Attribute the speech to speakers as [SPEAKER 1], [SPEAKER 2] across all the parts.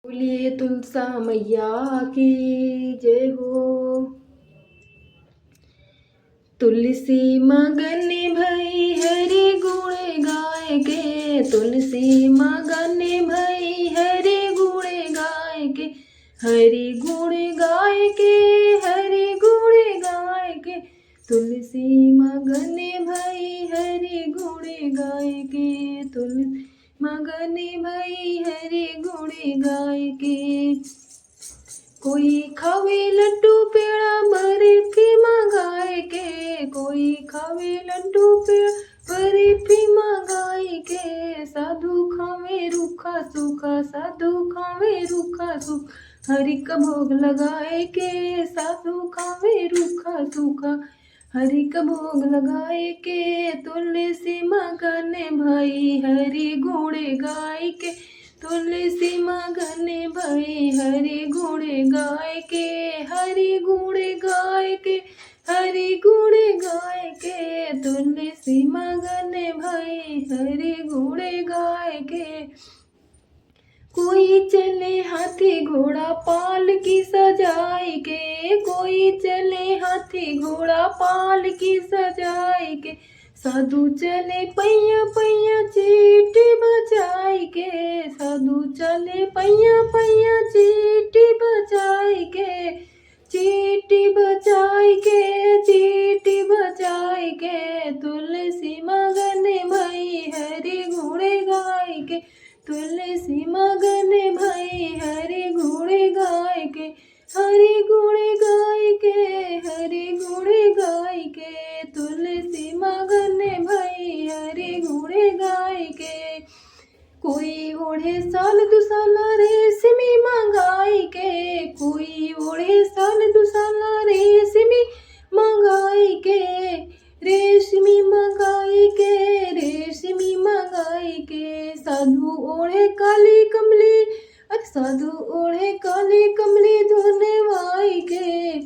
[SPEAKER 1] बोलिए तुलसा मैया की जय हो। तुलसी मगन भई हरि गुण गाय के, तुलसी मगन भई हरि गुण गाय के, हरि गुण गाय के, हरि गुण गाय के, तुलसी मगन भई हरि गुण गाय के, तुलसी मगन भई हरि गुण गाय के। कोई खावे लड्डू पेड़ा बर्फी मंगाए के, कोई खावे लड्डू पेड़ा बर्फी मंगाए के, साधु खावे रूखा सूखा, साधु खावे रूखा सूखा, हरि का भोग लगाए के, साधु खावे रूखा सूखा, हरि का भोग लगाए के, तुलसी मगन भाई हरि गुण गाय के, तुलसी मगन भई हरि गुण गाय के, हरि गुण गाय के, हरि गुण गाय के, तुलसी मगन भई हरि गुण गाय के। कोई चले हाथी घोड़ा पालकी सजाए के, कोई चले हाथी घोड़ा पालकी सजाए के, साधु चले पैया पैया चीटी बजाए के, साधु चले पैया पैया चीटी बजाए के, चीटी बजाए के, चीटी बजाए के, तुलसी मगन भई हरि गुण गाय के, तुलसी मगन भई हरि गुण गाय के, हरि गुण गाय के, हरि गुण गाय के, तुलसी मगन भई हरि गुण गाय के। कोई ओढ़े साल दुसाला रेशमी मंगाई के, कोई ओढ़े साल दुसाला रेशमी मंगाई के, रेशमी मंगाई के, रेशमी मंगाई के, साधु ओढ़े काली कमली, साधु ओढ़े काली कमली धुनवाई के,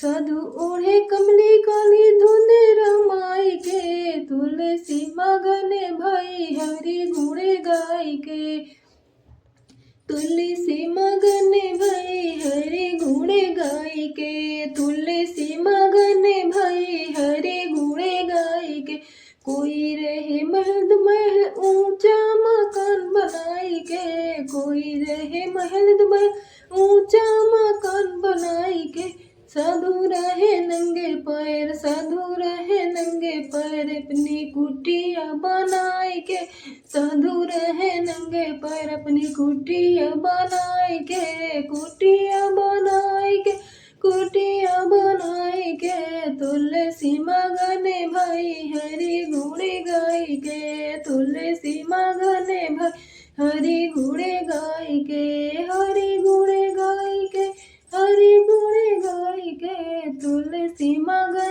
[SPEAKER 1] साधु ओढ़े कमली काली धुन रमाई के, तुलसी मगन भई हरि गुण गाय के, तुलसी मगन भई हरि गुण गाय के, तुलसी मगन भई हरि गुण गाय के। कोई रहे महल महल ऊंचा मकान बनाई के, कोई रहे महल महल ऊंचा मकान बनाई के, साधु रहे नंगे पैर, साधु रहे नंगे पैर अपनी कुटिया बनाए के, साधु रहे नंगे पैर अपनी कुटिया बनाए के, कुटिया बनाए के, कुटिया बनाए के, तुलसी मगन भई हरि गुण गाय के, तुलसी मगन भई हरि गुण गाय के, हरि गुण गाय के, हरि गुण गाय के, तुलसी मगन